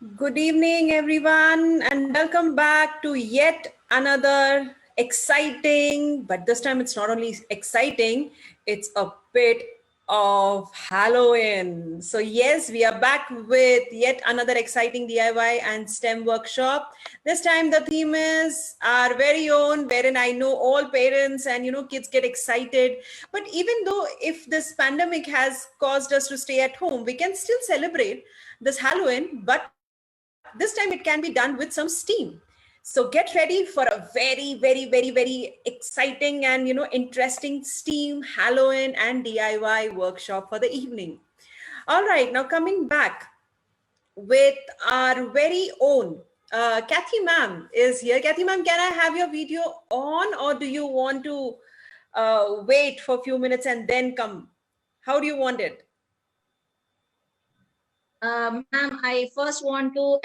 Good evening, everyone, and welcome back to yet another exciting, but this time it's not only exciting, it's a bit of Halloween. So, yes, we are back with yet another exciting DIY and STEM workshop. This time, the theme is our very own, wherein I know all parents and kids get excited. But even though if this pandemic has caused us to stay at home, we can still celebrate this Halloween, but this time it can be done with some steam. So get ready for a very exciting and interesting steam Halloween and DIY workshop for the evening. All right, now coming back with our very own Kathy ma'am is here. Kathy ma'am, can I have your video on, or do you want to wait for a few minutes and then come? How do you want it? Ma'am, I first want to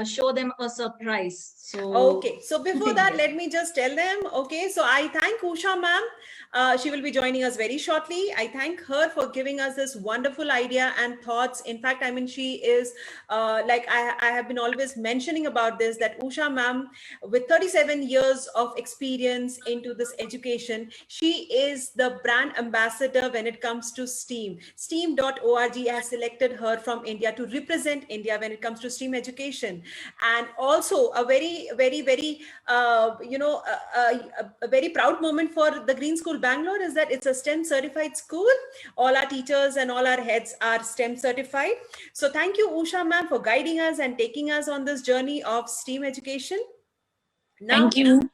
show them a surprise. Okay, so before that, let me just tell them. Okay, so I thank Usha ma'am. She will be joining us very shortly. I thank her for giving us this wonderful idea and thoughts. In fact, I mean, she is like I have been always mentioning about this, that Usha ma'am, with 37 years of experience into this education, she is the brand ambassador when it comes to STEAM. STEAM.org has selected her from India to represent India when it comes to STEAM education. And also a very a very proud moment for the Green School Bangalore is that it's a STEM certified school. All our teachers and all our heads are STEM certified. So thank you, Usha ma'am, for guiding us and taking us on this journey of STEAM education. Now, thank you.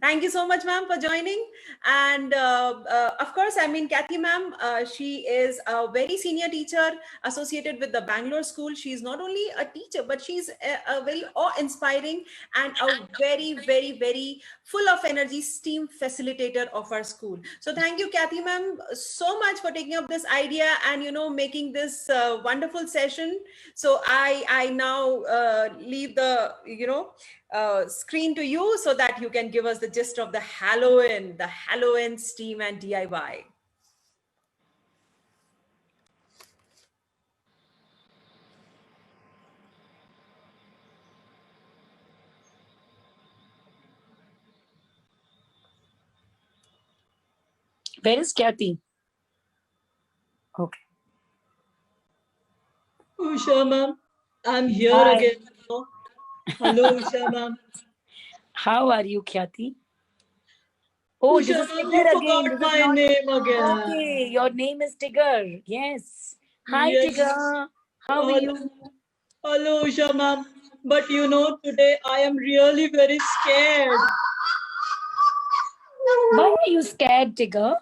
Thank you so much, ma'am, for joining. And of course, I mean, Kathy ma'am, she is a very senior teacher associated with the Bangalore School. She's not only a teacher, but she's a very awe-inspiring and a very full of energy STEAM facilitator of our school. So thank you, Kathy ma'am, so much for taking up this idea and, making this wonderful session. So I now leave the, screen to you so that you can give us the gist of the Halloween STEAM and DIY. Where is Kathy? Okay. Usha ma'am, I'm here Hi. again. Hello, Usha ma'am. How are you, Kathy? Oh, Usha this is ma'am, Tigger you again. forgot my name again. Okay, your name is Tigger. Yes. Hi, yes. Tigger. How are you? Hello, Usha ma'am. But today I am really very scared. Why are you scared, Tigger?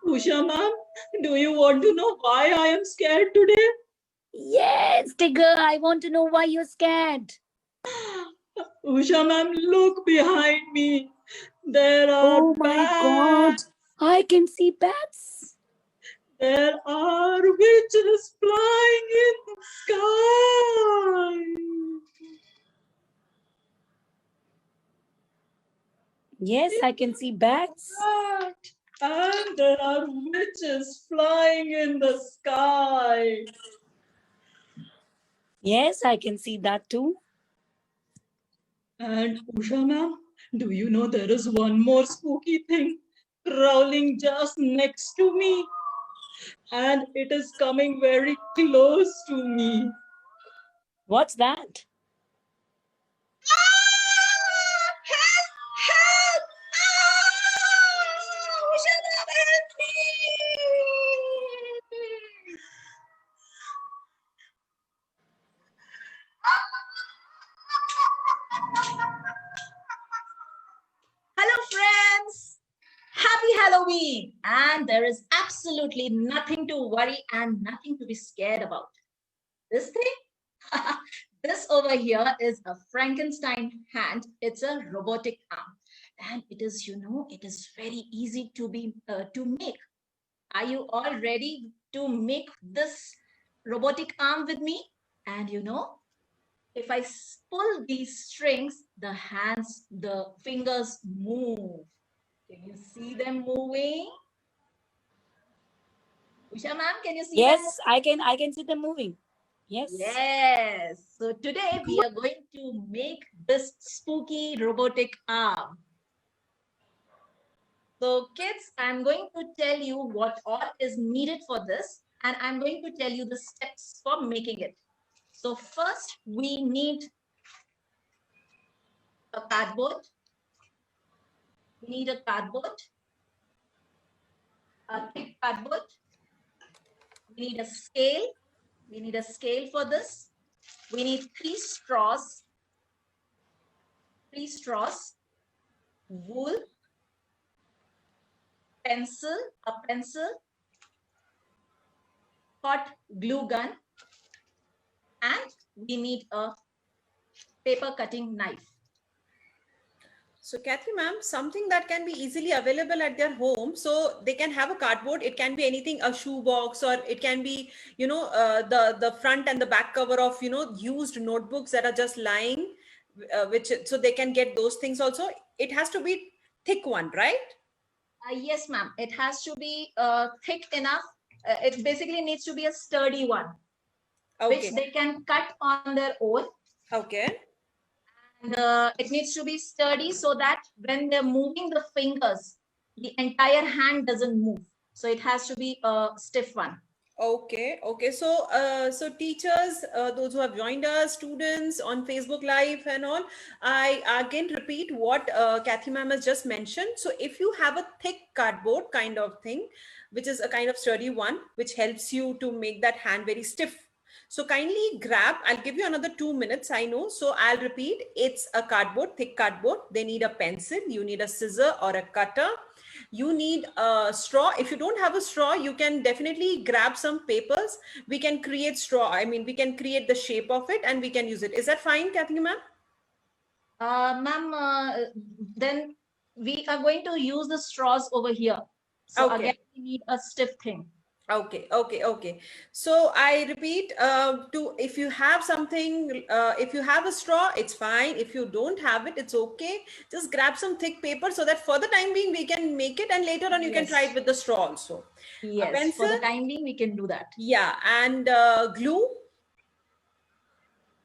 Usha ma'am, do you want to know why I am scared today? Yes, Tigger, I want to know why you're scared. Usha ma'am, look behind me. There are Oh my God, I can see bats. There are witches flying in the sky. Yes, I can see bats. And there are witches flying in the sky. Yes, I can see that too. And Usha ma'am, do you know there is one more spooky thing crawling just next to me? And it is coming very close to me. What's that? Hello friends, happy Halloween, and there is absolutely nothing to worry and nothing to be scared about. This thing, this over here is a Frankenstein hand. It's a robotic arm, and it is, it is very easy to make. Are you all ready to make this robotic arm with me? And if I pull these strings, the fingers move. Can you see them moving? Usha ma'am, can you see them? Yes, I can see them moving. Yes. Yes. So today we are going to make this spooky robotic arm. So kids, I'm going to tell you what all is needed for this, and I'm going to tell you the steps for making it. So first we need a cardboard. We need a cardboard, a thick cardboard. We need a scale. We need a scale for this. We need three straws, wool, a pencil, hot glue gun, and we need a paper cutting knife. So Kathy ma'am, something that can be easily available at their home. So they can have a cardboard. It can be anything, a shoe box, or it can be, the front and the back cover of, used notebooks that are just lying, so they can get those things also. It has to be thick one, right? Yes, ma'am. It has to be thick enough. It basically needs to be a sturdy one, Okay. which they can cut on their own. Okay. And it needs to be sturdy so that when they're moving the fingers, the entire hand doesn't move. So it has to be a stiff one. Okay. So teachers, those who have joined us, students on Facebook Live and all, I again repeat what Kathy ma'am has just mentioned. So if you have a thick cardboard kind of thing, which is a kind of sturdy one, which helps you to make that hand very stiff. So kindly grab, I'll give you another 2 minutes, I know. So I'll repeat, it's a cardboard, thick cardboard. They need a pencil, you need a scissor or a cutter. You need a straw. If you don't have a straw, you can definitely grab some papers. We can create straw. I mean, we can create the shape of it and we can use it. Is that fine, Kathy ma'am? Ma'am, then we are going to use the straws over here. So Okay. again, we need a stiff thing. Okay. So I repeat, if you have something, if you have a straw, it's fine. If you don't have it, it's okay. Just grab some thick paper so that for the time being, we can make it, and later on you can try it with the straw also. Yes, pencil? for the time being, we can do that. Yeah, and glue.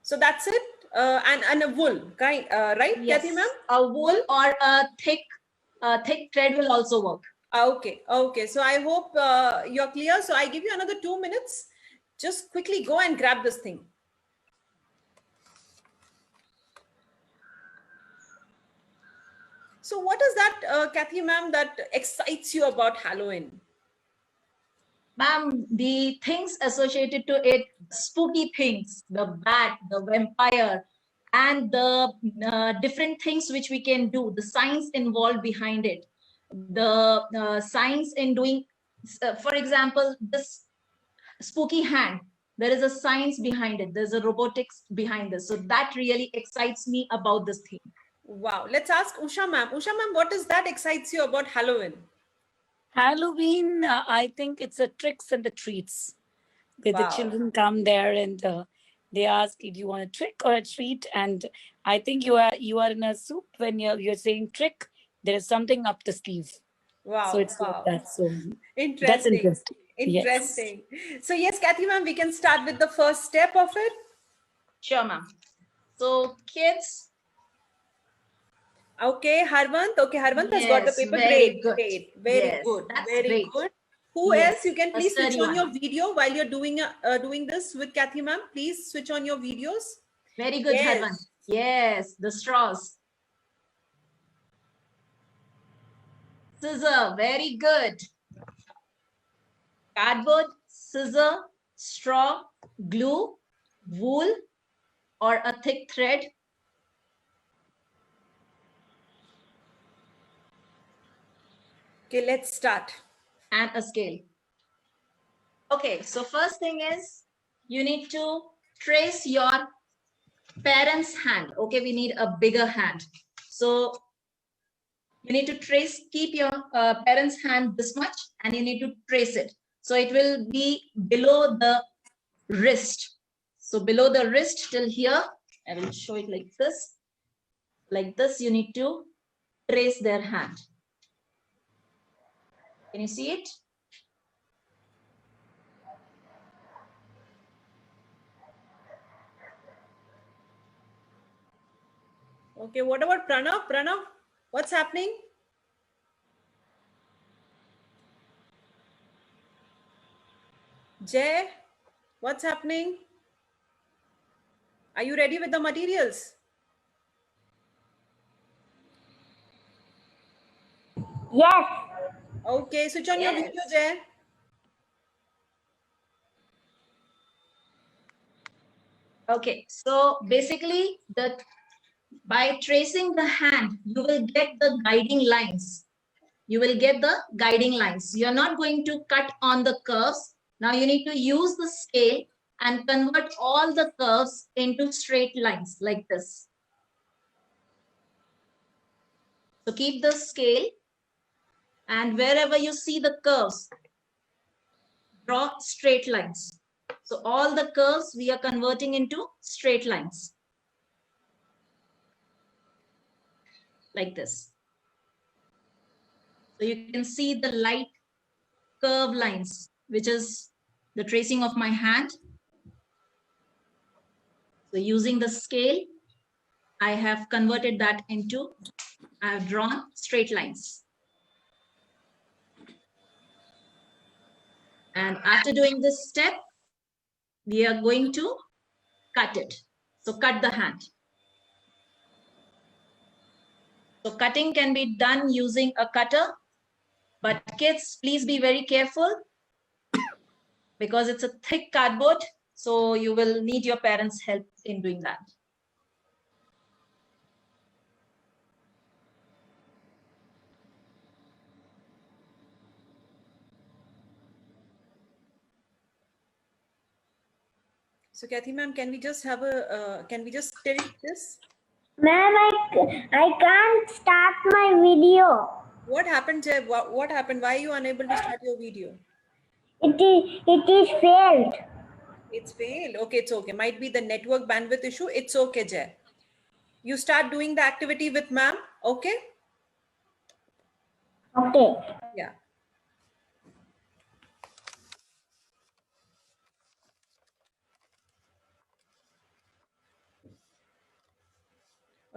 So that's it. And a wool, right, Yes, Kathy ma'am? a wool or a thick thread will also work. Okay. So I hope you're clear. So I give you another 2 minutes. Just quickly go and grab this thing. So what is that, Kathy ma'am, that excites you about Halloween? Ma'am, the things associated to it, spooky things, the bat, the vampire, and the different things which we can do, the science involved behind it, the science in doing, for example, this spooky hand, there is a science behind it. There's a robotics behind this. So that really excites me about this thing. Wow. Let's ask Usha ma'am. Usha ma'am, what is that excites you about Halloween? Halloween, I think it's the tricks and the treats, where the Wow. children come there and they ask, "Do you want a trick or a treat?" And I think you are in a soup when you're saying trick. There is something up the sleeve. Wow. So it's wow. like that. So Interesting. that's interesting. Interesting. Yes. So yes, Kathy ma'am, we can start with the first step of it. Sure, ma'am. So kids. Okay, Harvant. Okay, Harvant has got the Yes, paper. very Great, good. great. Very Yes, good. that's Very great. good. Who Yes, else? You can a please switch sturdy on your one. video while you're doing this with Kathy ma'am. Please switch on your videos. Very good, Yes. Harvan. Yes, the straws. Scissor, very good. Cardboard, scissor, straw, glue, wool, or a thick thread. Okay, let's start. And a scale. Okay, so first thing is you need to trace your parent's hand. Okay, we need a bigger hand. So you need to keep your parent's hand this much, and you need to trace it. So it will be below the wrist. So below the wrist till here, I will show it like this. Like this, you need to trace their hand. Can you see it? Okay, what about Pranav? Pranav, what's happening? Jay, what's happening? Are you ready with the materials? Yes. Okay, switch on your video, Yes. Jay. Okay, so basically by tracing the hand, you will get the guiding lines. You will get the guiding lines. You're not going to cut on the curves. Now you need to use the scale and convert all the curves into straight lines like this. So keep the scale, and wherever you see the curves, draw straight lines. So all the curves we are converting into straight lines like this. So you can see the light curve lines, which is the tracing of my hand. So using the scale, I have converted that into, I have drawn straight lines. And after doing this step, we are going to cut it. So cut the hand. So cutting can be done using a cutter, but kids, please be very careful because it's a thick cardboard. So you will need your parents' help in doing that. So Kathy ma'am, can we just have a, can we just tilt this? Ma'am, I can't start my video. What happened, Jay? What happened? Why are you unable to start your video? It is failed. It's failed. Okay, it's okay. Might be the network bandwidth issue. It's okay, Jay. You start doing the activity with ma'am, okay? Okay. Yeah.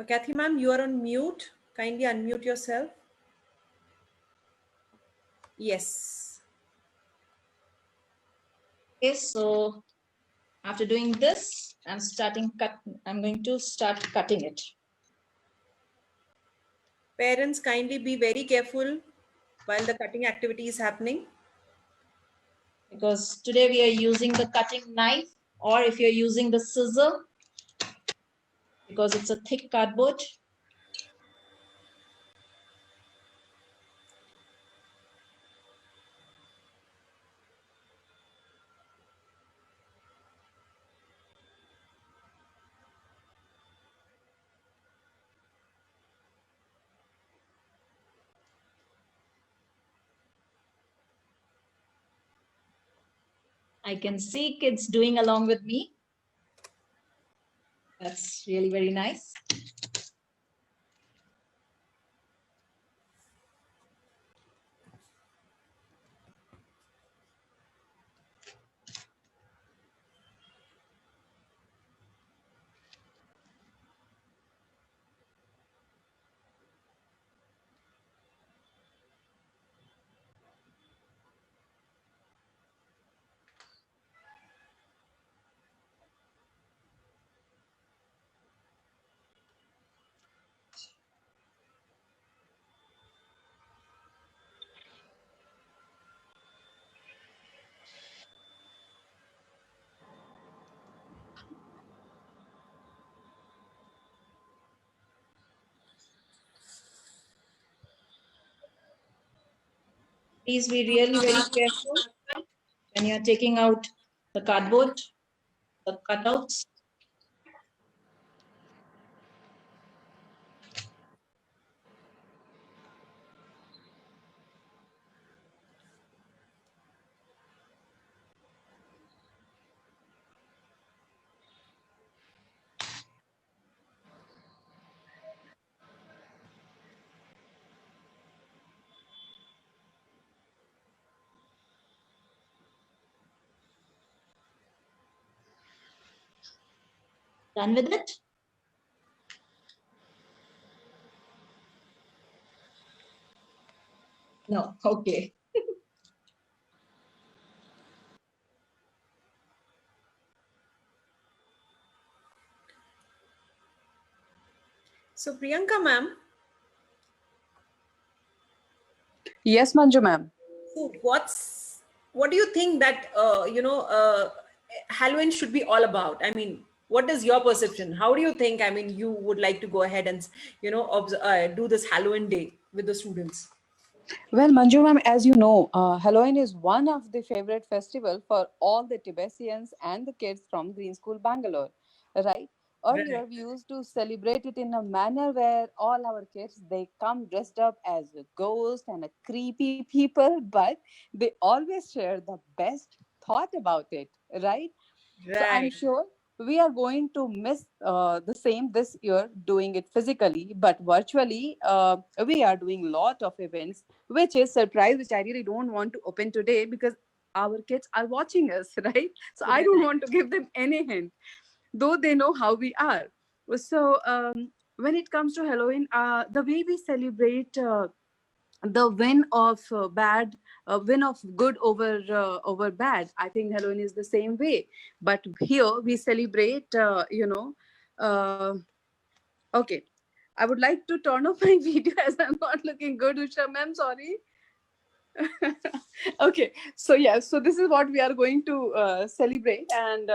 Kathy ma'am, you are on mute. Kindly unmute yourself. Yes. Okay, so after doing this, I'm going to start cutting it. Parents, kindly be very careful while the cutting activity is happening. Because today we are using the cutting knife, or if you're using the scissor, because it's a thick cardboard. I can see kids doing along with me. That's really very nice. Please be really very careful when you're taking out the cardboard, the cutouts. Done with it? No. Okay. So Priyanka ma'am, Yes, Manju ma'am. so what do you think that Halloween should be all about? I mean, what is your perception? How do you think? I mean, you would like to go ahead and do this Halloween day with the students. Well, Manju ma'am, as you know, Halloween is one of the favorite festival for all the Tibetans and the kids from Green School, Bangalore, right? Earlier, Right. we used to celebrate it in a manner where all our kids, they come dressed up as a ghost and a creepy people, but they always share the best thought about it, right? So I'm Right. sure we are going to miss the same this year doing it physically, but virtually we are doing a lot of events, which is surprise, which I really don't want to open today because our kids are watching us, right? So I don't want to give them any hint, though they know how we are. So when it comes to Halloween, the way we celebrate the win of good over bad. I think Halloween is the same way, but here we celebrate uh, okay, I would like to turn off my video as I'm not looking good, Usha ma'am, sorry. Okay, so yeah, so this is what we are going to celebrate, and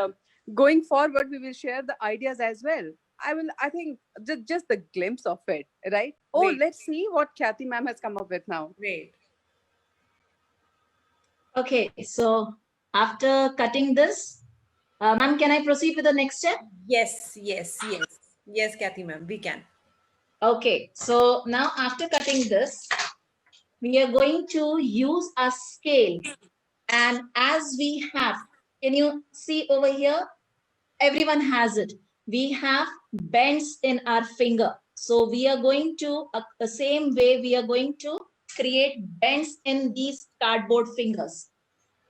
going forward we will share the ideas as well. I think just the glimpse of it, right? Oh, Great. let's see what Kathy ma'am has come up with now. Great. Okay. So after cutting this, ma'am, can I proceed with the next step? Yes, yes, yes. Yes, Kathy ma'am, we can. Okay. So now after cutting this, we are going to use a scale. And as we have, can you see over here? Everyone has it. We have bends in our finger. So we are going to, the same way, we are going to create bends in these cardboard fingers.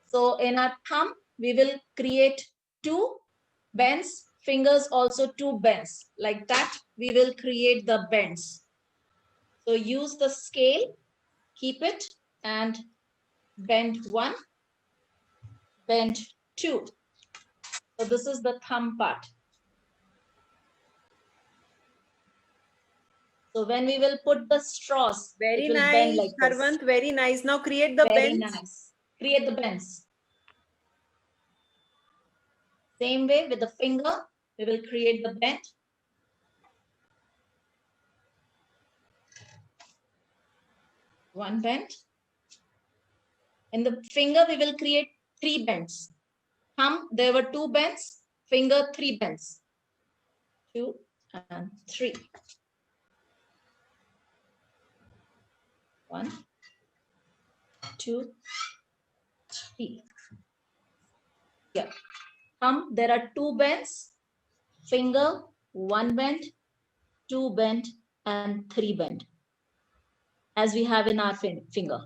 So in our thumb, we will create 2 bends, fingers also 2 bends. Like that, we will create the bends. So use the scale, keep it, and bend 1, bend 2. So this is the thumb part. So when we will put the straws, Very it will nice, bend like this. Harvant, very nice. Now create the Very bends. nice. Create the bends. Same way with the finger, we will create the bend. One bend. In the finger, we will create 3 bends. Thumb, there were 2 bends. Finger, 3 bends. 2 and 3. 1, 2, 3. Yeah. Thumb, there are 2 bends. Finger, 1 bend, 2 bend, and 3 bend, as we have in our finger.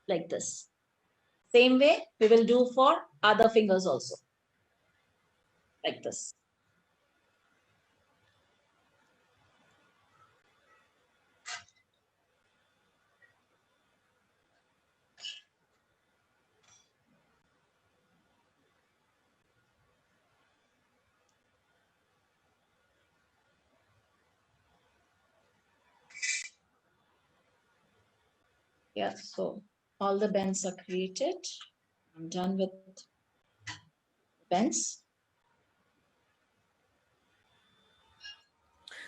Like this. Same way we will do for other fingers also. Like this. Yeah, so all the bends are created. I'm done with bends.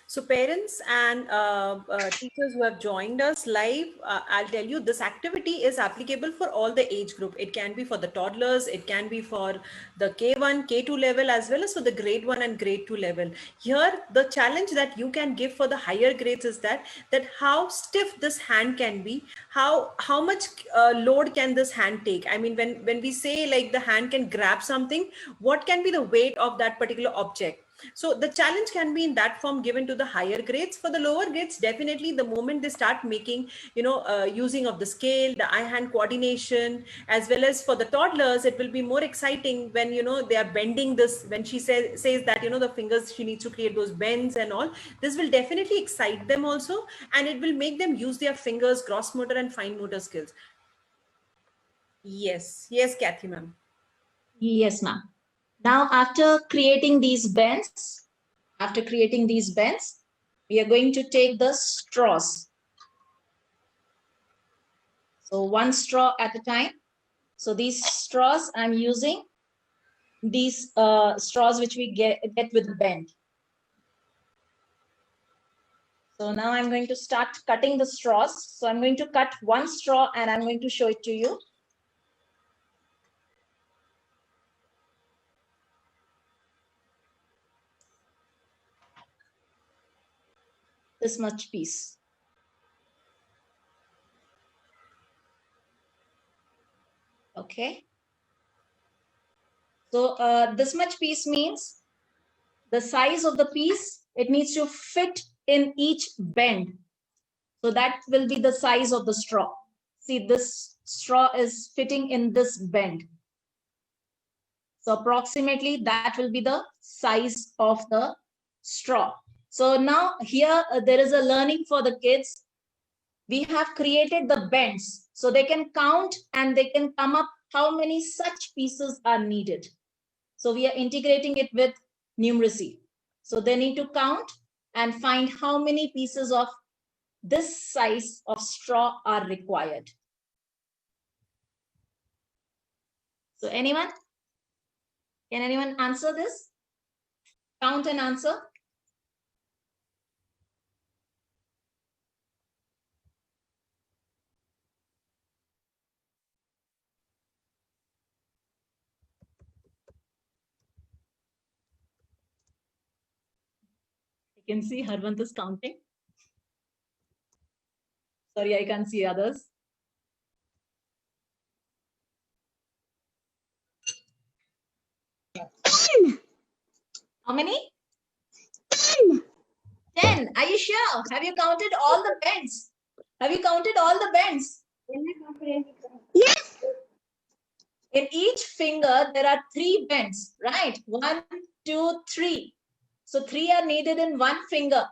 So parents and teachers who have joined us live, I'll tell you this activity is applicable for all the age group. It can be for the toddlers, it can be for the K1, K2 level, as well as for the grade 1 and grade 2 level. Here, the challenge that you can give for the higher grades is that how stiff this hand can be, how much load can this hand take. I mean, when we say like the hand can grab something, what can be the weight of that particular object? So the challenge can be in that form given to the higher grades. For the lower grades, definitely the moment they start making, using of the scale, the eye-hand coordination, as well as for the toddlers, it will be more exciting when, they are bending this, when she says that, the fingers, she needs to create those bends and all. This will definitely excite them also, and it will make them use their fingers, gross motor and fine motor skills. Yes, Kathy ma'am. Yes, ma'am. Now, after creating these bends, we are going to take the straws. So one straw at a time. So these straws, I'm using these straws which we get with the bend. So now I'm going to start cutting the straws. So I'm going to cut one straw and I'm going to show it to you. This much piece. Okay. So this much piece means the size of the piece, it needs to fit in each bend. So that will be the size of the straw. See, this straw is fitting in this bend. So approximately that will be the size of the straw. So now here there is a learning for the kids. We have created the bends so they can count and they can come up how many such pieces are needed. So we are integrating it with numeracy. So they need to count and find how many pieces of this size of straw are required. So anyone? Can anyone answer this? Count and answer. You can see Harvant is counting. Sorry, I can't see others. How many? 10. 10. Are you sure? Have you counted all the bends? Have you counted all the bends? Yes. In each finger, there are 3 bends, right? 1, 2, 3. So 3 are needed in one finger.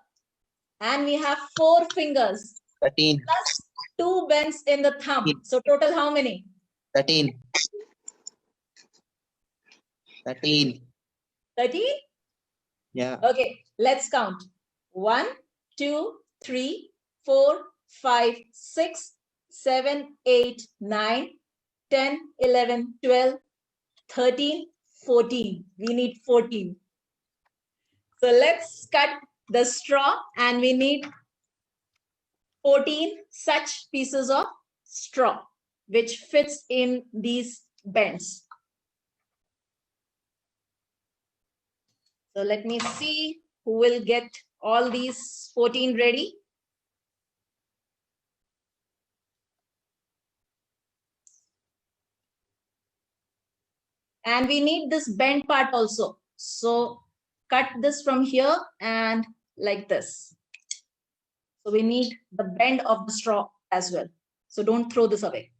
And we have 4 fingers. 13. Plus 2 bends in the thumb. So total how many? 13. 13. 13? Yeah. Okay, let's count. 1, 2, 3, 4, 5, 6, 7, 8, 9, 10, 11, 12, 13, 14. We need 14. So let's cut the straw and we need 14 such pieces of straw which fits in these bends. So let me see who will get all these 14 ready. And we need this bend part also. So cut this from here and like this. So we need the bend of the straw as well. So don't throw this away.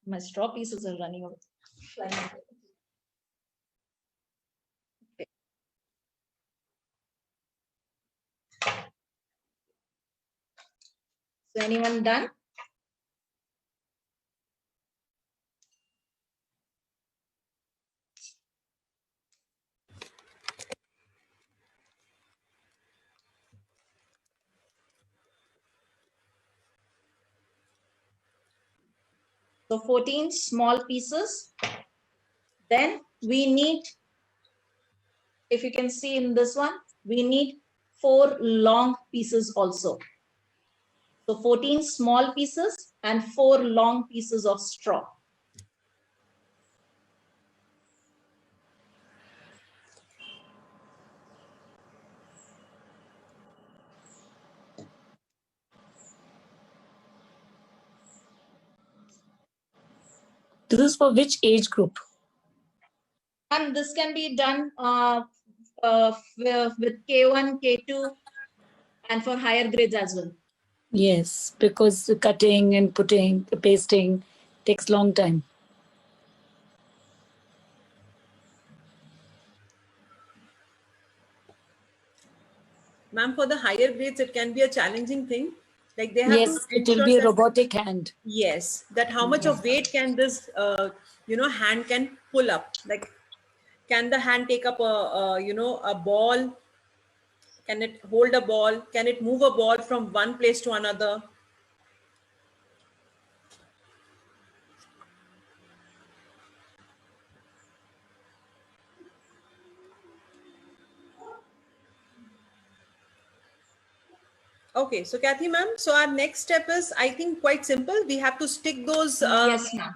My straw pieces are running away. Flying away. Okay. So anyone done? So 14 small pieces. Then we need, if you can see in this one, we need 4 long pieces also. So 14 small pieces and 4 long pieces of straw. This is for which age group? And this can be done with K1, K2, and for higher grades as well. Yes, because the cutting and putting, pasting takes long time. Ma'am, for the higher grades, it can be a challenging thing. Like they have Yes, to it will ensure be a that, robotic hand. yes, that how much of weight can this, hand can pull up? Like, can the hand take up a ball? Can it hold a ball? Can it move a ball from one place to another? Okay, so Kathy ma'am, so our next step is, I think, quite simple. We have to stick those. Yes, ma'am.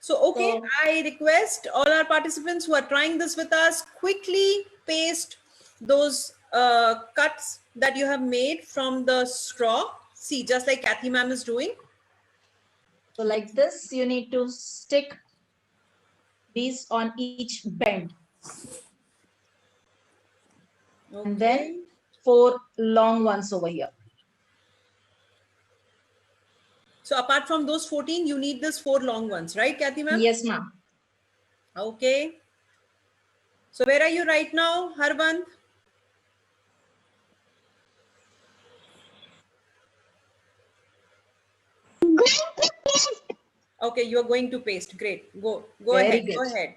So, okay, So- I request all our participants who are trying this with us, quickly paste those cuts that you have made from the straw. See, just like Kathy ma'am is doing. So like this, you need to stick these on each bend. And then 4 long ones over here. So apart from those 14, you need this 4 long ones, right, Kathy ma'am? Yes, ma'am. Okay. So where are you right now, Harband? Okay, you are going to paste. Great. Go Very ahead. good. Go ahead.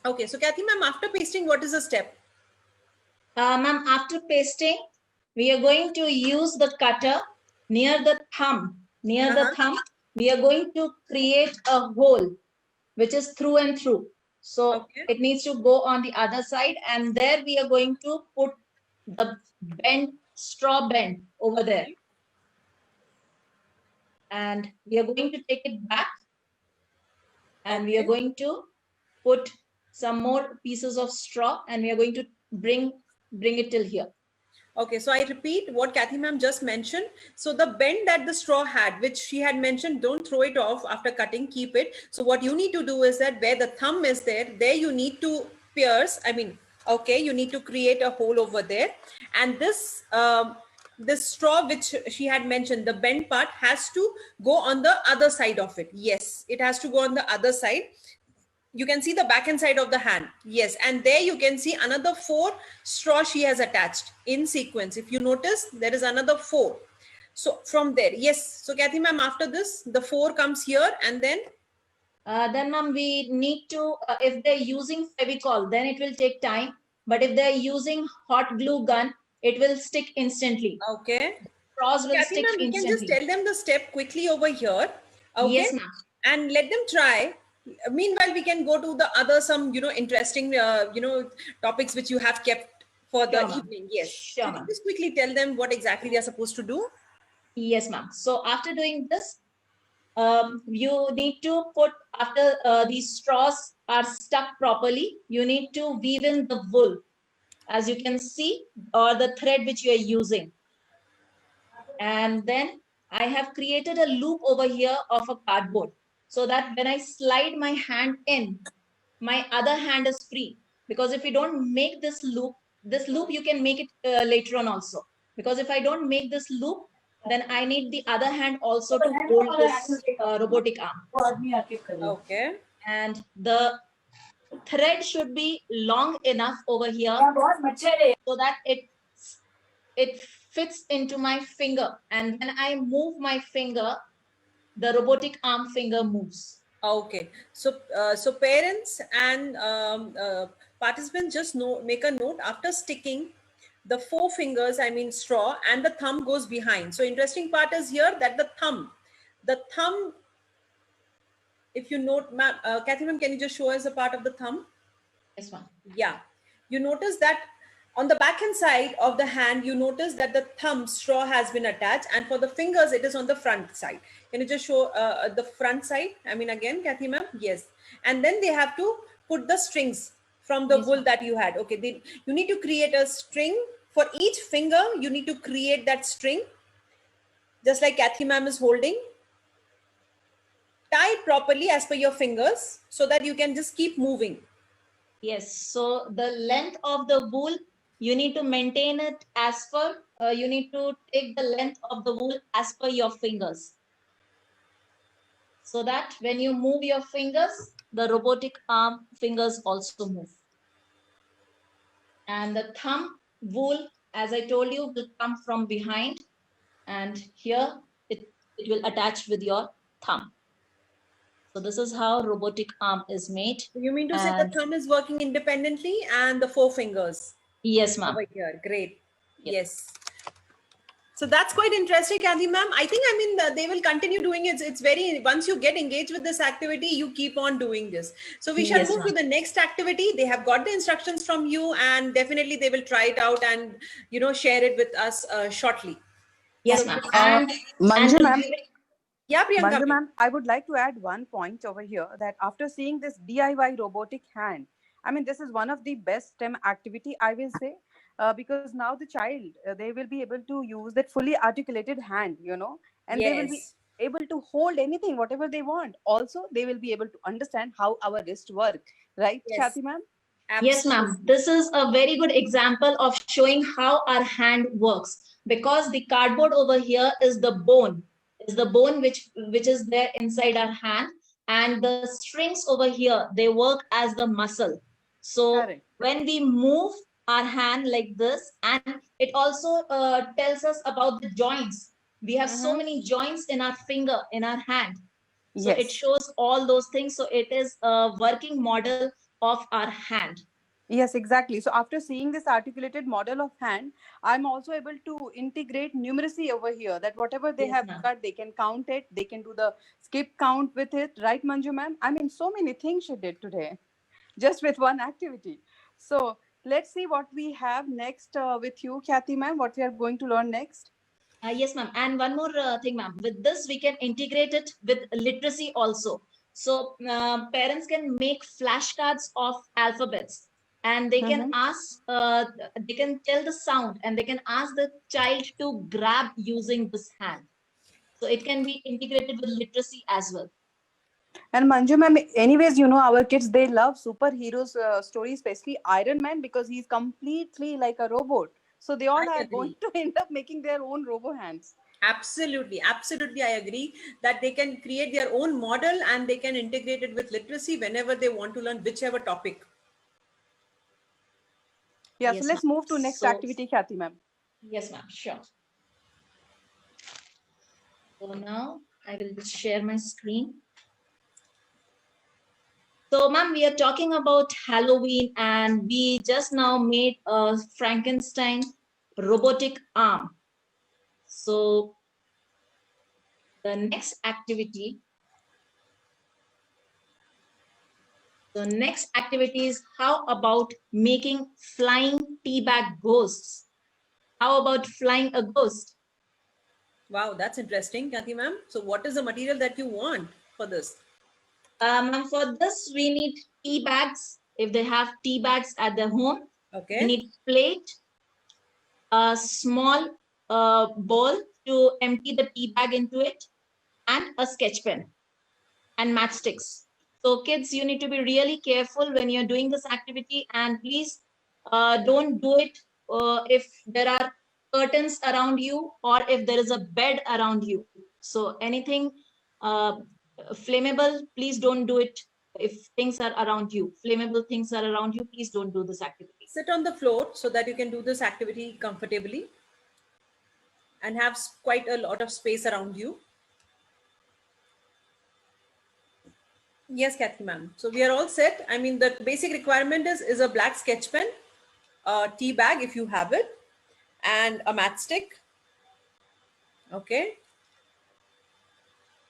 Okay, so Kathy ma'am, after pasting, what is the step? Ma'am, after pasting, we are going to use the cutter near the thumb. Near the thumb, we are going to create a hole, which is through and through. So Okay. it needs to go on the other side, and there we are going to put the straw bend over there. And we are going to take it back, and we are Okay. going to put some more pieces of straw, and we are going to bring it till here. Okay, so I repeat what Kathy ma'am just mentioned. So the bend that the straw had, which she had mentioned, don't throw it off after cutting, keep it. So what you need to do is that where the thumb is there you need to pierce. You need to create a hole over there. And this straw which she had mentioned, the bend part has to go on the other side of it. Yes, it has to go on the other side. You can see the back end side of the hand. Yes, and there you can see another 4 straw she has attached in sequence. If you notice, there is another 4. So from there, yes. So Kathy ma'am, after this, the 4 comes here, and then Ma'am, we need to, if they're using Fevicol, then it will take time. But if they're using hot glue gun, it will stick instantly. okay. Straws will Kathy stick ma'am, you can just instantly. tell them the step quickly over here. Okay. Yes, ma'am. And let them try. Meanwhile, we can go to the other some interesting topics which you have kept for the Sure, ma'am. evening. Yes. Sure, Can you ma'am. just quickly tell them what exactly they are supposed to do? Yes, ma'am. So after doing this, you need to put, after these straws are stuck properly, you need to weave in the wool, as you can see, or the thread which you are using. And then I have created a loop over here of a cardboard, so that when I slide my hand in, my other hand is free. Because if you don't make this loop you can make it later on also. Because if I don't make this loop, then I need the other hand also to hold this robotic arm. Okay. And the thread should be long enough over here so that it fits into my finger. And when I move my finger, the robotic arm finger moves. Okay, so parents and participants just make a note after sticking the 4 fingers, straw, and the thumb goes behind. So interesting part is here that the thumb, if you note, ma'am, Kathy ma'am, can you just show us a part of the thumb? Yes, ma'am. Yeah, you notice that on the back hand side of the hand, you notice that the thumb straw has been attached, and for the fingers, it is on the front side. Can you just show the front side? Again, Kathy ma'am, yes. And then they have to put the strings from the Yes, wool ma'am. that you had. Okay, you need to create a string for each finger. You need to create that string, just like Kathy ma'am is holding. Tie it properly as per your fingers so that you can just keep moving. Yes, so the length of the wool, you need to maintain it as per, you need to take the length of the wool as per your fingers. So that when you move your fingers, the robotic arm fingers also move. And the thumb wool, as I told you, will come from behind. And here it will attach with your thumb. So this is how robotic arm is made. You mean to say the And thumb is working independently and the four fingers yes, ma'am. over here? Great. Yes. Yes. So that's quite interesting, Kathy ma'am. I think, they will continue doing it. It's very, once you get engaged with this activity, you keep on doing this. So we shall Yes, move to the next activity. They have got the instructions from you, and definitely they will try it out and, share it with us shortly. Yes, So, ma'am. Manju And ma'am, yeah, Priyanka. Manju ma'am, I would like to add one point over here that after seeing this DIY robotic hand, I mean, this is one of the best STEM activity, I will say, because now the child, they will be able to use that fully articulated hand, and they will be Yes. able to hold anything, whatever they want. Also, they will be able to understand how our wrist work, right, Yes. Kathy ma'am? yes, Absolutely. ma'am. This is a very good example of showing how our hand works, because the cardboard over here is the bone which is there inside our hand, and the strings over here, they work as the muscle. So Correct. when we move our hand like this, and it also tells us about the joints. We have so Mm-hmm. many joints in our finger, in our hand. So it Yes. shows all those things. So it is a working model of our hand. Yes, exactly. So after seeing this articulated model of hand, I'm also able to integrate numeracy over here that whatever they Yes, have ma'am. got, they can count it, they can do the skip count with it, right, Manju ma'am? I mean, so many things she did today just with one activity. So let's see what we have next with you, Kathy ma'am, what we are going to learn next. Yes, ma'am. And one more thing, ma'am. With this, we can integrate it with literacy also. So parents can make flashcards of alphabets, and they can Mm-hmm. ask, they can tell the sound, and they can ask the child to grab using this hand. So it can be integrated with literacy as well. And Manju ma'am, anyways, our kids, they love superheroes stories, especially Iron Man, because he's completely like a robot. So they all I are going agree. to end up making their own robo hands. Absolutely, absolutely. I agree that they can create their own model and they can integrate it with literacy whenever they want to learn whichever topic. Yeah, so Yes, ma'am. let's move to next So activity, Kathy ma'am. yes, ma'am. Sure. So now I will just share my screen. So, ma'am, we are talking about Halloween, and we just now made a Frankenstein robotic arm. So, the next activity, is how about making flying teabag ghosts? How about flying a ghost? Wow, that's interesting, Kathy ma'am. So what is the material that you want for this? Ma'am, for this, we need tea bags. If they have tea bags at their home, we Okay. need plate, a small bowl to empty the tea bag into it, and a sketch pen and matchsticks. So kids, you need to be really careful when you're doing this activity, and please don't do it if there are curtains around you or if there is a bed around you. So anything uh, flammable, please don't do it. If things are around you, flammable things are around you, please don't do this activity. Sit on the floor so that you can do this activity comfortably and have quite a lot of space around you. Yes, Kathy ma'am. So we are all set. The basic requirement is a black sketch pen, a tea bag if you have it, and a matchstick. Okay.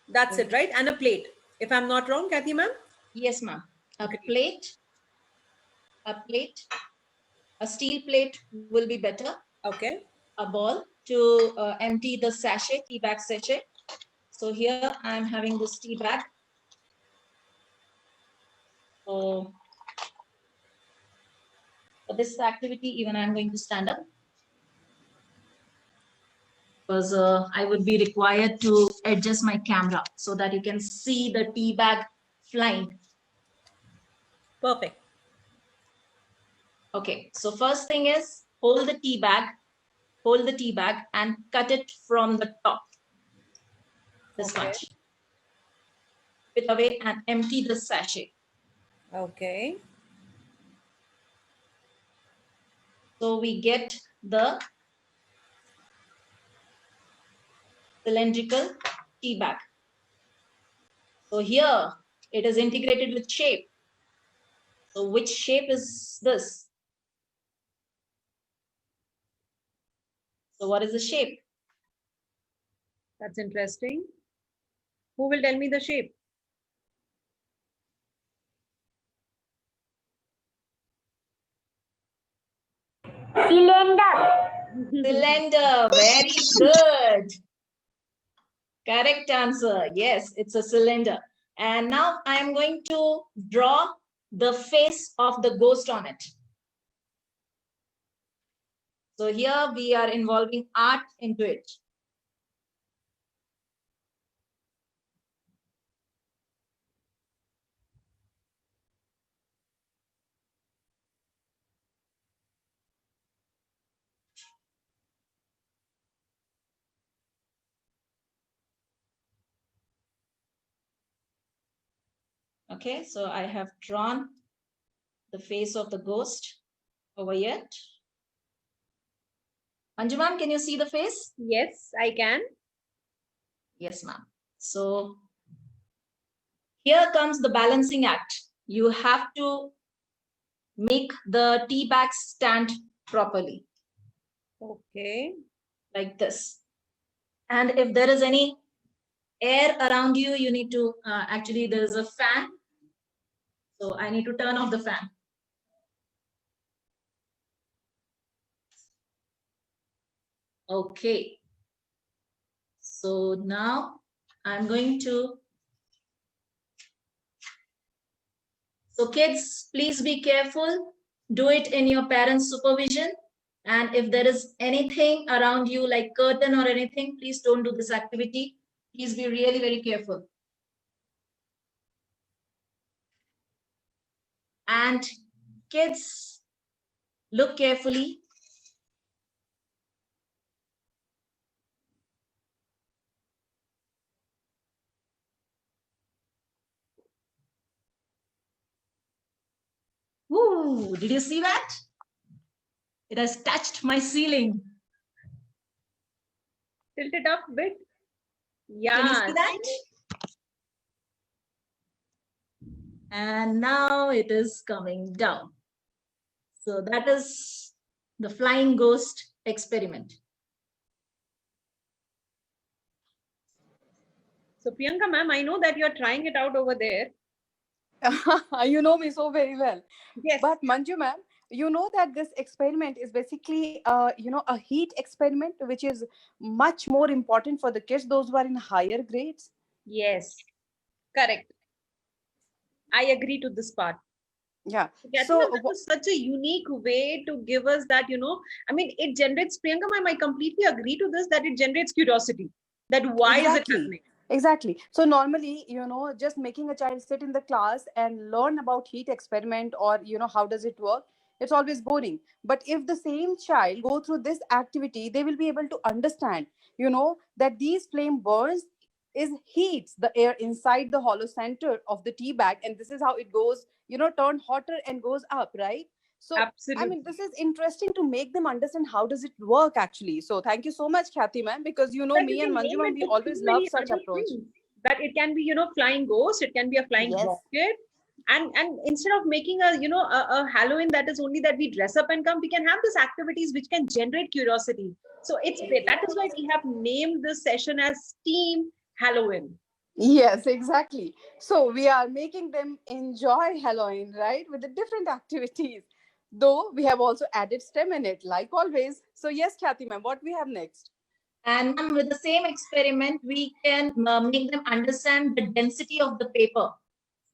That's it, right? And a plate. If I'm not wrong, Kathy ma'am? Yes, ma'am. A Okay. plate, a steel plate will be better. Okay. A ball to empty the sachet, tea bag sachet. So here I'm having this tea bag. So For this activity, even I'm going to stand up. Because I would be required to adjust my camera so that you can see the tea bag flying. Perfect. Okay, so first thing is hold the tea bag and cut it from the top. This Okay. much. Put it away and empty the sachet. Okay. So we get the cylindrical tea bag. So here it is integrated with shape. So which shape is this? So what is the shape? That's interesting. Who will tell me the shape? Cylinder. Very good. Correct answer. Yes, it's a cylinder. And now I'm going to draw the face of the ghost on it. So here we are involving art into it. Okay, so I have drawn the face of the ghost over here. Anju ma'am, can you see the face? Yes, I can. Yes, ma'am. So here comes the balancing act. You have to make the tea bag stand properly, Okay. like this. And if there is any air around you, you need to, actually there is a fan. So I need to turn off the fan. Okay. So now I'm going to, so kids, please be careful. Do it in your parents' supervision. And if there is anything around you like curtain or anything, please don't do this activity. Please be really very careful. And kids, look carefully. Ooh, did you see that? It has touched my ceiling. Tilt it up a bit. Can Yeah. you see that? And now it is coming down. So that is the flying ghost experiment. So Priyanka ma'am, I know that you're trying it out over there. You know me so very well. Yes. But Manju ma'am, you know that this experiment is basically, a heat experiment, which is much more important for the kids, those who are in higher grades. Yes. Correct. I agree to this part. Yeah. Kathy So ma'am, that was such a unique way to give us that, I mean, it generates, Priyanka ma'am, I completely agree to this, that it generates curiosity. That why is it happening? Exactly. So normally, just making a child sit in the class and learn about heat experiment or, how does it work? It's always boring. But if the same child go through this activity, they will be able to understand, that these flame burns is heats the air inside the hollow center of the tea bag. And this is how it goes, turn hotter and goes up, right? So, Absolutely. I mean, this is interesting to make them understand how does it work actually. So thank you so much, Kathy ma'am, because But me you and can Manju name ma'am, it we with always too love many such other approach. things. That it can be, flying ghost, it can be a flying Yes. rocket. And instead of making a Halloween that is only that we dress up and come, we can have these activities which can generate curiosity. So that is why we have named this session as Team Halloween. Yes, exactly. So we are making them enjoy Halloween, right? With the different activities. Though we have also added STEM in it, like always. So yes, Kathy ma'am, what we have next? And with the same experiment, we can make them understand the density of the paper.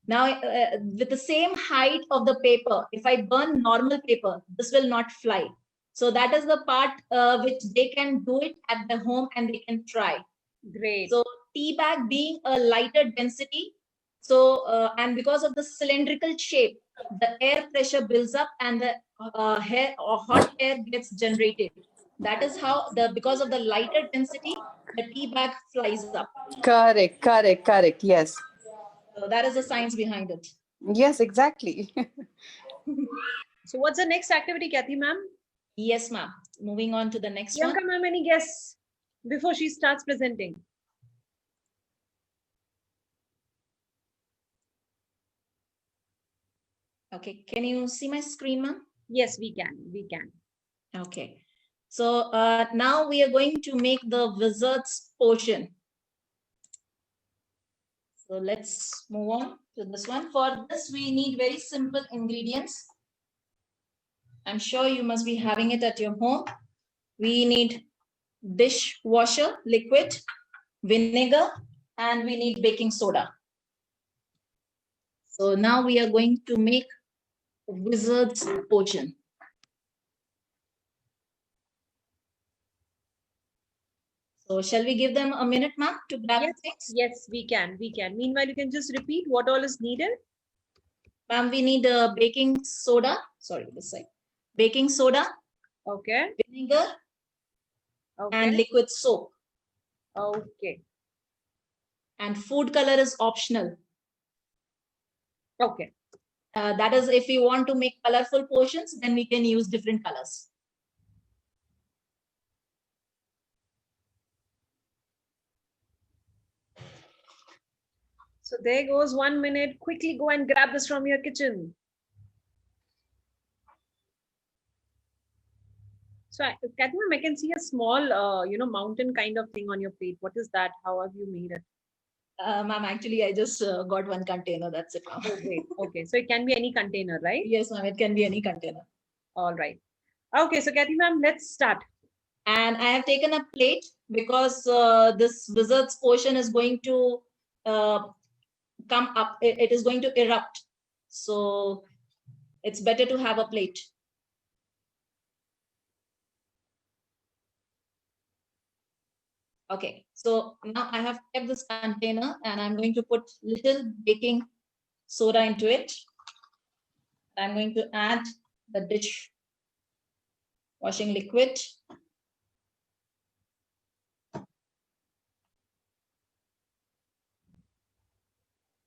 Now, with the same height of the paper, if I burn normal paper, this will not fly. So that is the part which they can do it at the home and they can try. Great. So tea bag being a lighter density, so and because of the cylindrical shape, the air pressure builds up and the hair or hot air gets generated. That is how because of the lighter density, the tea bag flies up. Correct. Yes. So that is the science behind it. Yes, exactly. So what's the next activity, Kathy ma'am? Yes, ma'am. Moving on to the next one. Priyanka ma'am, any guess before she starts presenting? Okay, can you see my screen, ma'am? Yes, we can. Okay. So now we are going to make the wizard's potion. So let's move on to this one. For this, we need very simple ingredients. I'm sure you must be having it at your home. We need dishwasher liquid, vinegar, and we need baking soda. So now we are going to make wizard's potion. So shall we give them a minute, ma'am, to grab the things? Yes, we can. Meanwhile, you can just repeat what all is needed. Ma'am, we need baking soda. Sorry, this side. Baking soda, Okay. vinegar, Okay. and liquid soap. Okay. And food color is optional. Okay. That is, if you want to make colorful potions, then we can use different colors. So there goes 1 minute. Quickly go and grab this from your kitchen. So, Kathy ma'am, I can see a small, mountain kind of thing on your plate. What is that? How have you made it? Ma'am, actually, I just got one container. That's it, ma'am. Oh, great. Okay, so it can be any container, right? Yes, ma'am, it can be any container. All right. Okay, so Kathy ma'am, let's start. And I have taken a plate because this wizard's potion is going to come up. It is going to erupt. So it's better to have a plate. Okay, so now I have kept this container and I'm going to put little baking soda into it. I'm going to add the dish washing liquid.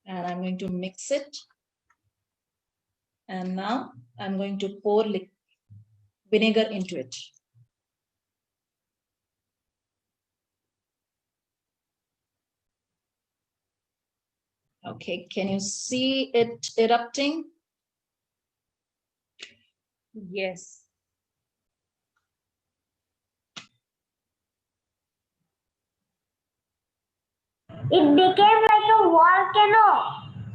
And I'm going to mix it. And now I'm going to pour vinegar into it. Okay, can you see it erupting? Yes. It became like a volcano.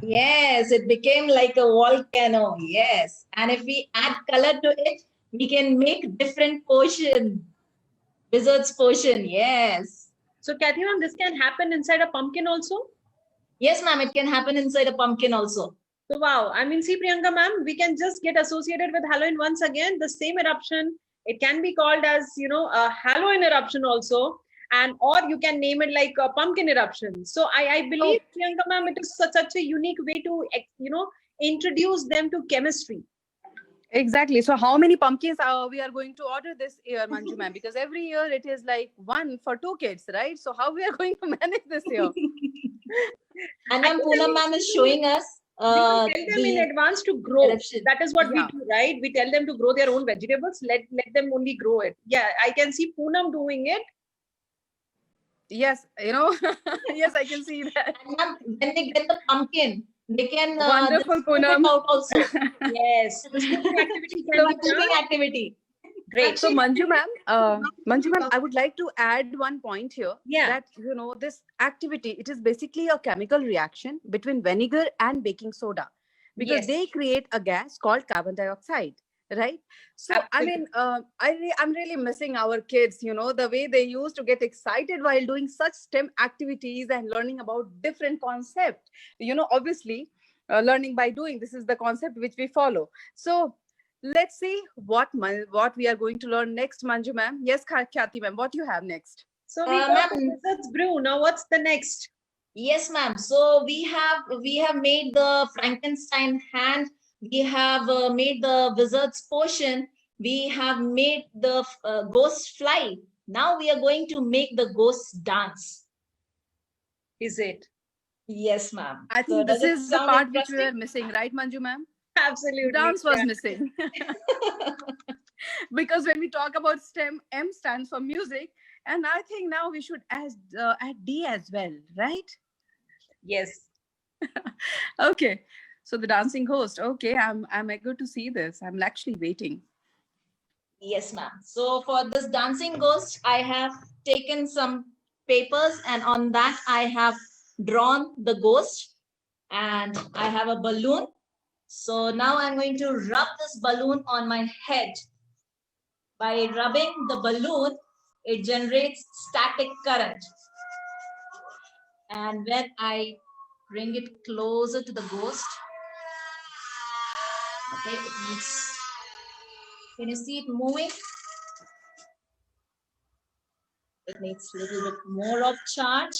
Yes, it became like a volcano. Yes. And if we add color to it, we can make different potion. Wizard's potion. Yes. So Kathy ma'am, this can happen inside a pumpkin also? Yes, ma'am, it can happen inside a pumpkin also. So wow, I mean, see Priyanka ma'am, we can just get associated with Halloween once again, the same eruption. It can be called as, a Halloween eruption also. And or you can name it like a pumpkin eruption. So I believe, Priyanka ma'am, it is such a unique way to, introduce them to chemistry. Exactly. So how many pumpkins we are going to order this year, Manju ma'am? Because every year it is like one for 2 kids, right? So how we are going to manage this year? And ma'am, Poonam ma'am is showing us We tell them in advance to grow. eruption. That is what we do, right? We tell them to grow their own vegetables. Let them only grow it. Yeah, I can see Poonam doing it. Yes, yes, I can see that. And ma'am, when they get the pumpkin, they can Wonderful, scoop it Poonam. out also. Yes, the scooping activity can So be Cooking done. activity. Great. So Manju ma'am, I would like to add one point here. Yeah. That this activity, it is basically a chemical reaction between vinegar and baking soda, because Yes. they create a gas called carbon dioxide, right? So I mean, I'm really missing our kids. The way they used to get excited while doing such STEM activities and learning about different concepts. Obviously, learning by doing. This is the concept which we follow. So let's see what we are going to learn next, Manju ma'am. Yes, Khyati ma'am, what you have next? So we got the Ma'am. wizard's brew. Now what's the next? Yes, ma'am. So we have made the Frankenstein hand. We have made the wizard's potion. We have made the ghost fly. Now we are going to make the ghost dance. Is it? Yes, ma'am. I So think this does it is the sound part which we interesting? were missing, right, Manju ma'am? Absolutely. Dance was yeah. missing. Because when we talk about STEM, M stands for music, and I think now we should add D as well, right? Yes. Okay, so the dancing ghost. Okay, I'm eager to see this. I'm actually waiting. Yes, ma'am. So for this dancing ghost, I have taken some papers, and on that I have drawn the ghost, and I have a balloon. So now I'm going to rub this balloon on my head. By rubbing the balloon, it generates static current. And when I bring it closer to the ghost, okay, it moves. Can you see it moving? It needs a little bit more of charge.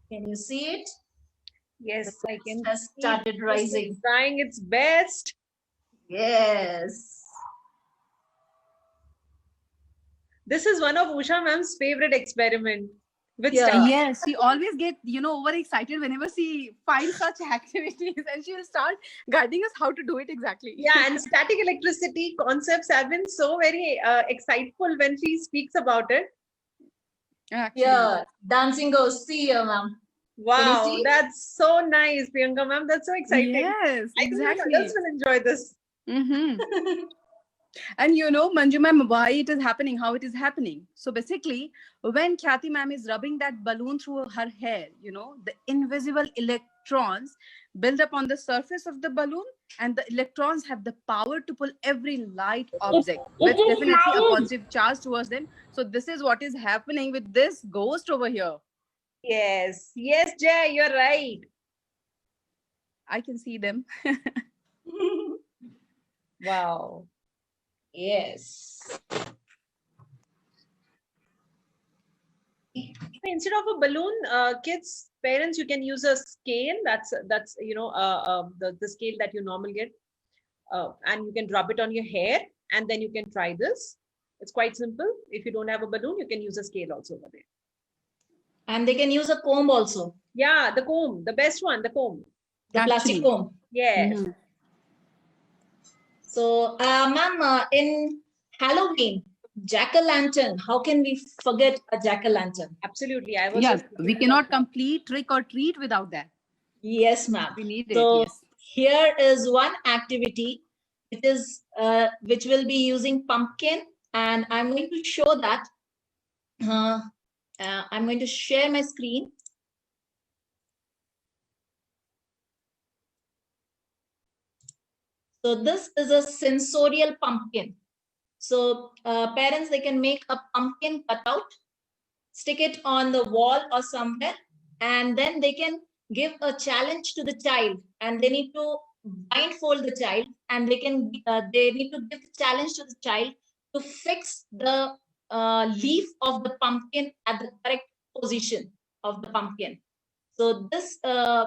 Can you see it? Yes, I can. Has see started this is rising. trying its best. Yes. This is one of Usha ma'am's favorite experiment. With Yeah. static. Yes, she always get overexcited whenever she finds such activities, and she'll start guiding us how to do it exactly. Yeah, and static electricity concepts have been so very exciteful when she speaks about it. Actually. Yeah. Dancing ghost. See you, ma'am. Wow, see? that's so nice, Priyanka ma'am. That's so exciting. Yes, I think exactly. adults will enjoy this. Mm-hmm. And Manju ma'am, why it is happening, how it is happening. So basically, when Khyati ma'am is rubbing that balloon through her hair, the invisible electrons build up on the surface of the balloon, and the electrons have the power to pull every light object with is definitely a smiling. positive charge towards them. So this is what is happening with this ghost over here. Yes, yes, Jay, you're right. I can see them. Wow. Yes. Instead of a balloon, kids, parents, you can use a scale. That's the scale that you normally get, and you can rub it on your hair, and then you can try this. It's quite simple. If you don't have a balloon, you can use a scale also over there. And they can use a comb also. Yeah, the comb, the best one, the comb. The plastic Actually. comb. Yes. Mhm. So, ma'am, in Halloween, jack-o'-lantern, how can we forget a jack-o'-lantern? Absolutely. I was Yeah, just we cannot complete trick or treat without that. Yes, ma'am. We need So it. Yes. here is one activity which will be using pumpkin, and I'm going to show that. I'm going to share my screen. So this is a sensorial pumpkin. So parents, they can make a pumpkin cutout, stick it on the wall or somewhere, and then they can give a challenge to the child, and they need to blindfold the child, and they need to give the challenge to the child to fix the leaf of the pumpkin at the correct position of the pumpkin. So this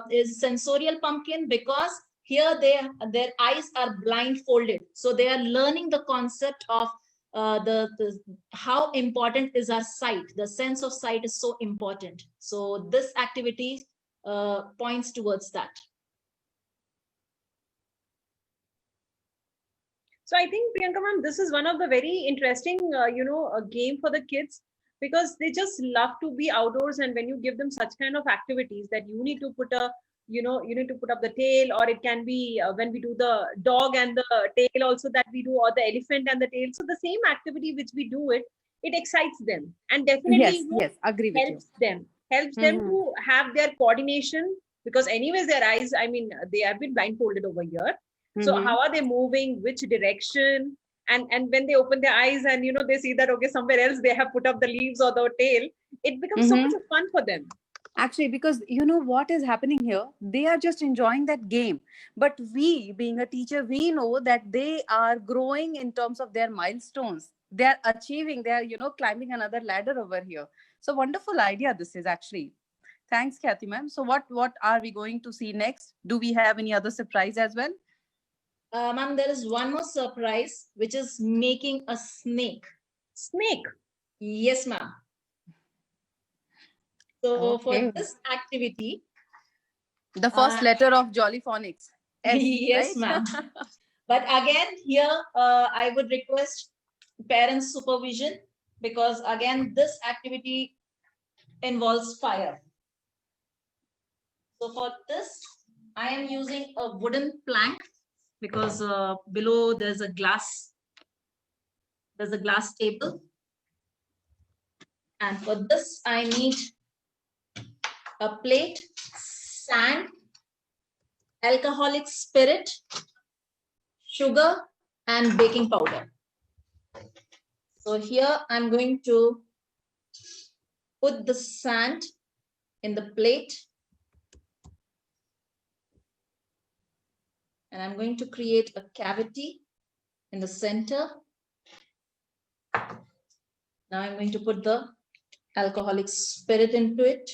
is sensorial pumpkin because here their eyes are blindfolded. So they are learning the concept of how important is our sight. The sense of sight is so important. So this activity points towards that. So I think, Priyanka ma'am, this is one of the very interesting, a game for the kids, because they just love to be outdoors. And when you give them such kind of activities that you need to put up the tail, or it can be when we do the dog and the tail also that we do, or the elephant and the tail. So the same activity which we do it excites them, and definitely Yes, agree with you. helps them Mhm. to have their coordination, because anyways their eyes, I mean, they have been blindfolded over here. So Mhm. how are they moving, which direction, and when they open their eyes and they see that okay, somewhere else they have put up the leaves or the tail, it becomes so much of fun for them. Actually, because you know what is happening here, they are just enjoying that game. But we, being a teacher, we know that they are growing in terms of their milestones. They are achieving, they are, climbing another ladder over here. So wonderful idea this is actually. Thanks, Kathy ma'am. So what are we going to see next? Do we have any other surprise as well? Ma'am, there is one more surprise, which is making a snake. Snake? Yes, ma'am. So for Okay. this activity, The first letter of Jolly Phonics. S, yes, right? ma'am. But again, here I would request parents' supervision, because again, this activity involves fire. So for this, I am using a wooden plank, because below there's a glass table. And for this, I need a plate, sand, alcoholic spirit, sugar, and baking powder. So here I'm going to put the sand in the plate, and I'm going to create a cavity in the center. Now I'm going to put the alcoholic spirit into it,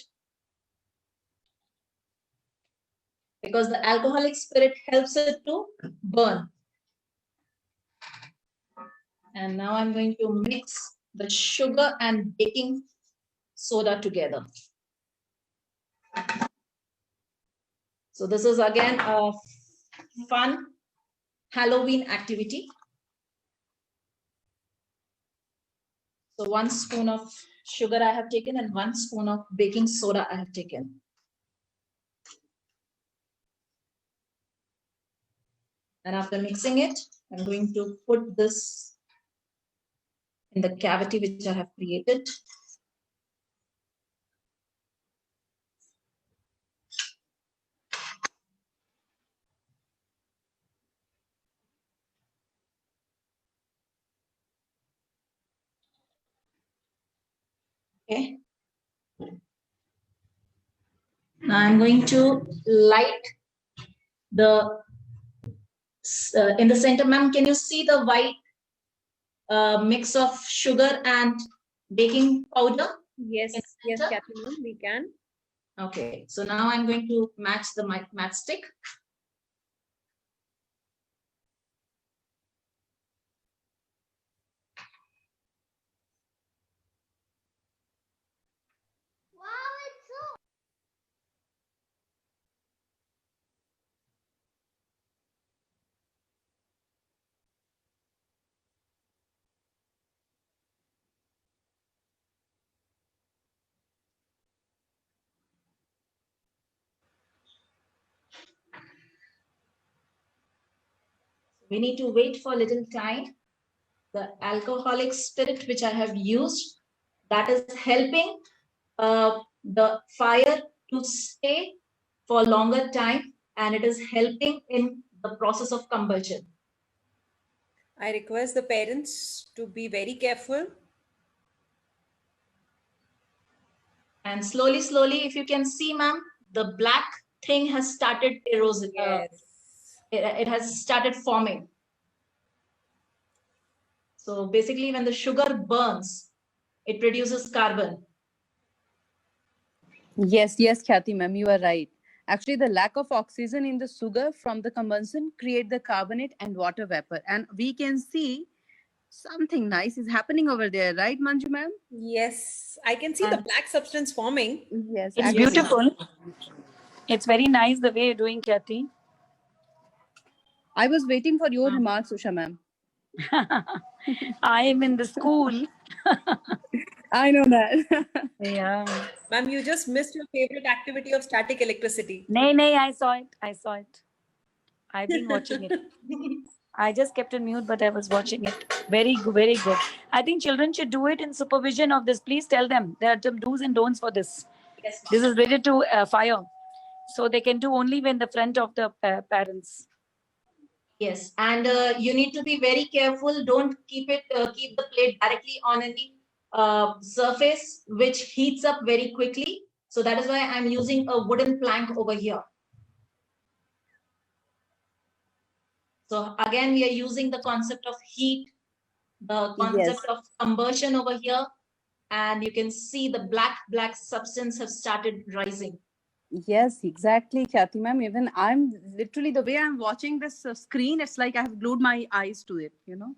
because the alcoholic spirit helps it to burn. And now I'm going to mix the sugar and baking soda together. So this is again a fun Halloween activity. So 1 spoon of sugar I have taken and 1 spoon of baking soda I have taken. And after mixing it, I'm going to put this in the cavity which I have created. Okay. Now I'm going to light the in the center. Ma'am, can you see the white mix of sugar and baking powder? Yes, yes, center? Kathy ma'am, we can. Okay, so now I'm going to match the matchstick. We need to wait for a little time. The alcoholic spirit which I have used, that is helping the fire to stay for longer time, and it is helping in the process of combustion. I request the parents to be very careful. And slowly, slowly, if you can see, ma'am, the black thing has started eroding. Yes. It has started forming. So basically, when the sugar burns, it produces carbon. Yes, Kathy ma'am, you are right. Actually, the lack of oxygen in the sugar from the combustion create the carbonate and water vapor. And we can see something nice is happening over there, right, Manju ma'am? Yes, I can see the black substance forming. Yes, It's actually. beautiful. It's very nice the way you're doing, Kathy. I was waiting for your remarks, Usha ma'am. I am in the school. I know that. Yeah. Ma'am, you just missed your favorite activity of static electricity. Nay, I saw it. I've been watching it. I just kept it mute, but I was watching it. Very good, very good. I think children should do it in supervision of this. Please tell them there are some do's and don'ts for this. Yes. This is related to fire. So they can do only when the front of the parents. Yes, and you need to be very careful. Don't keep the plate directly on any surface which heats up very quickly. So that is why I'm using a wooden plank over here. So again, we are using the concept of heat, the concept Yes. of combustion over here, and you can see the black substance have started rising. Yes, exactly, Khyati ma'am. Even I'm literally the way I'm watching this screen, it's like I have glued my eyes to it, you know.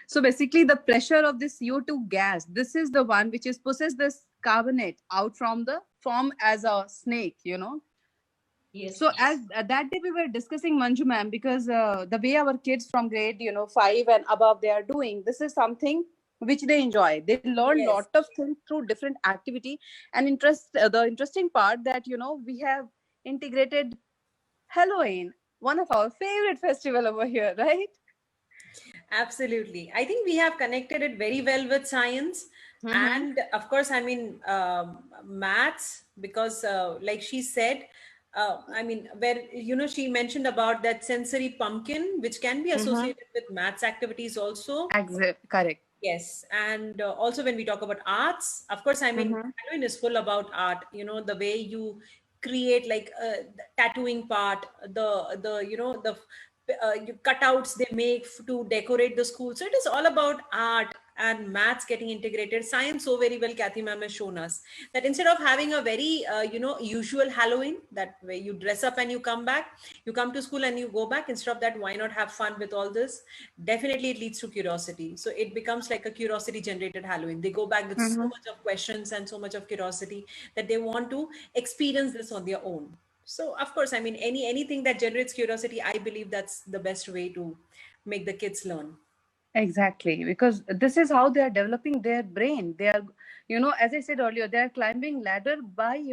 So basically, the pressure of this CO2 gas, this is the one which is pushes this carbonate out from the form as a snake, you know. Yes. So as that day we were discussing, Manju ma'am, because the way our kids from grade 5 and above they are doing, this is something which they enjoy. They learn Yes. lot of things through different activity and interest. The interesting part that we have integrated Halloween, one of our favorite festival over here, right? Absolutely. I think we have connected it very well with science. And of course, I mean, maths, because like she said, I mean, where, she mentioned about that sensory pumpkin, which can be associated with maths activities also. Correct. Yes, and also when we talk about arts, of course, I mean, Halloween is full about art. The way you create like the tattooing part, the cutouts they make to decorate the school. So it is all about art and maths getting integrated. Science so very well, Kathy ma'am has shown us that instead of having a very usual Halloween, that way you dress up and you come back, you come to school and you go back. Instead of that, why not have fun with all this? Definitely it leads to curiosity, so it becomes like a curiosity generated Halloween. They go back with so much of questions and so much of curiosity that they want to experience this on their own. So of course, I mean, anything that generates curiosity, I believe that's the best way to make the kids learn. Exactly, because this is how they are developing their brain. They are, as I said earlier, they are climbing ladder by,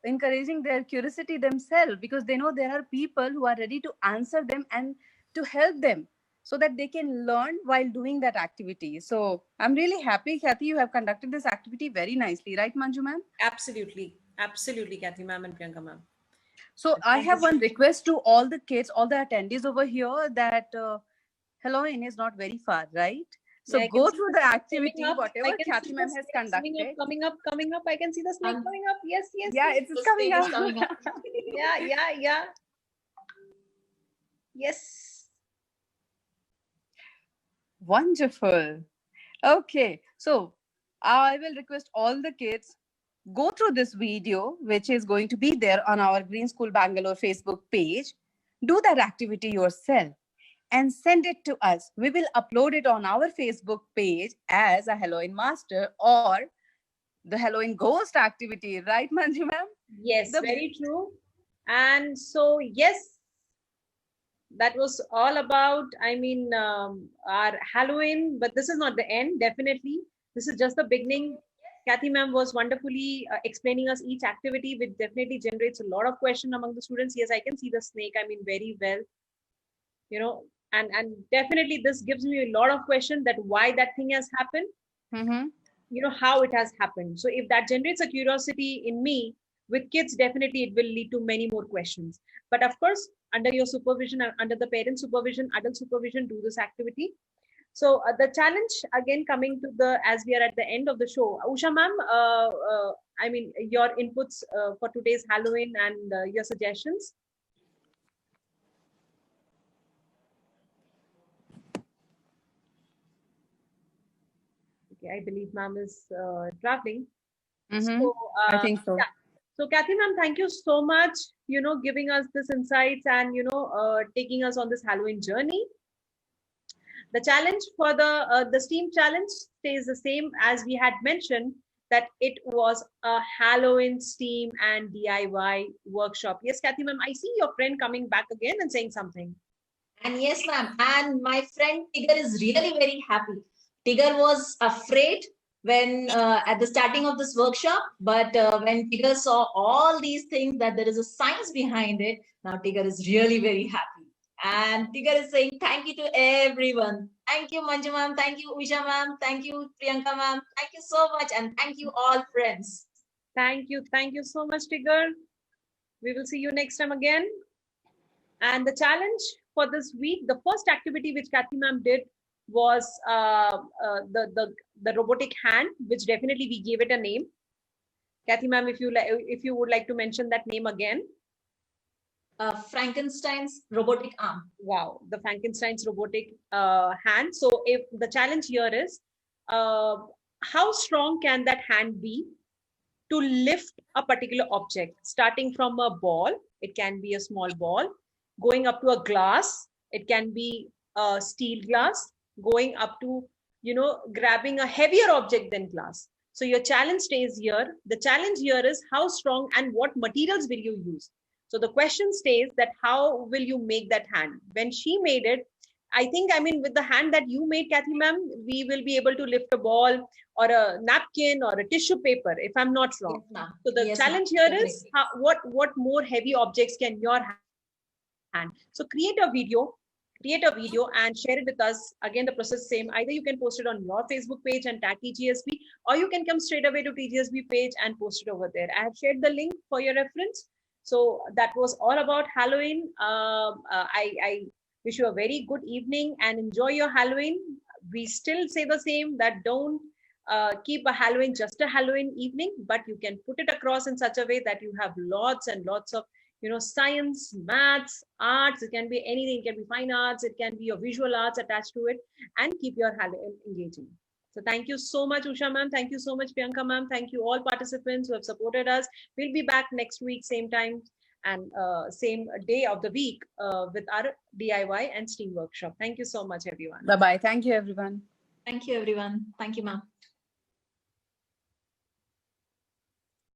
encouraging their curiosity themselves, because they know there are people who are ready to answer them and to help them so that they can learn while doing that activity. So I'm really happy, Kathy, you have conducted this activity very nicely, right, Manju ma'am? Absolutely, Kathy ma'am and Priyanka ma'am. So I Thank you have so one much. request to all the kids, all the attendees over here, that Halloween is not very far, right? So Yeah, I can go see through the the snake activity, coming up. I whatever can see Khyati the ma'am has snake conducted. coming up. I can see the snake Um, coming up. Yes, yes, Yeah, yes. it is the coming snake is up. coming up. Yeah, yeah, yeah. Yes. Wonderful. Okay, so I will request all the kids go through this video, which is going to be there on our Green School Bangalore Facebook page. Do that activity yourself and send it to us. We will upload it on our Facebook page as a Halloween Master or the Halloween Ghost activity, right, Manju ma'am? Yes, The very true. And so, yes, that was all about, I mean, our Halloween, but this is not the end, definitely. This is just the beginning. Kathy ma'am was wonderfully explaining us each activity, which definitely generates a lot of question among the students. Yes, I can see the snake, I mean, very well, and definitely this gives me a lot of question that why that thing has happened, how it has happened. So if that generates a curiosity in me, with kids, definitely it will lead to many more questions. But of course, under your supervision, under the parent supervision, adult supervision, do this activity. So the challenge, again, coming to as we are at the end of the show, Usha ma'am, I mean, your inputs for today's Halloween and your suggestions. Okay, I believe ma'am is traveling. So, I think so. yeah. So, Kathy ma'am, thank you so much, giving us this insights and, taking us on this Halloween journey. The challenge for the STEAM challenge stays the same as we had mentioned, that it was a Halloween STEAM and DIY workshop. Yes, Kathy ma'am, I see your friend coming back again and saying something. And yes, ma'am. And my friend Tigger is really very happy. Tigger was afraid when at the starting of this workshop, but when Tigger saw all these things, that there is a science behind it, now Tigger is really very happy. And Tigger is saying thank you to everyone. Thank you, Manju ma'am. Thank you, Usha ma'am. Thank you, Priyanka ma'am. Thank you so much. And thank you all friends. Thank you. Thank you so much, Tigger. We will see you next time again. And the challenge for this week, the first activity which Kathy ma'am did was the robotic hand, which definitely we gave it a name. Kathy ma'am, if you would like to mention that name again. Frankenstein's robotic arm. Wow, the Frankenstein's robotic hand. So if the challenge here is, how strong can that hand be to lift a particular object, starting from a ball, it can be a small ball, going up to a glass, it can be a steel glass, going up to, grabbing a heavier object than glass. So your challenge stays here. The challenge here is how strong and what materials will you use? So the question stays that how will you make that hand? When she made it, I think, with the hand that you made, Kathy ma'am, we will be able to lift a ball or a napkin or a tissue paper, if I'm not wrong. Yes, so the challenge here is what more heavy objects can your hand? So create a video and share it with us. Again, the process is same. Either you can post it on your Facebook page and tag TGSB, or you can come straight away to TGSB page and post it over there. I have shared the link for your reference. So that was all about Halloween. I wish you a very good evening and enjoy your Halloween. We still say the same, that don't keep a Halloween just a Halloween evening, but you can put it across in such a way that you have lots and lots of science, maths, arts. It can be anything. It can be fine arts. It can be your visual arts attached to it, and keep your Halloween engaging. So thank you so much, Usha ma'am. Thank you so much, Priyanka ma'am. Thank you all participants who have supported us. We'll be back next week, same time and same day of the week with our DIY and STEAM workshop. Thank you so much, everyone. Bye-bye. Thank you, everyone. Thank you, everyone. Thank you, ma'am.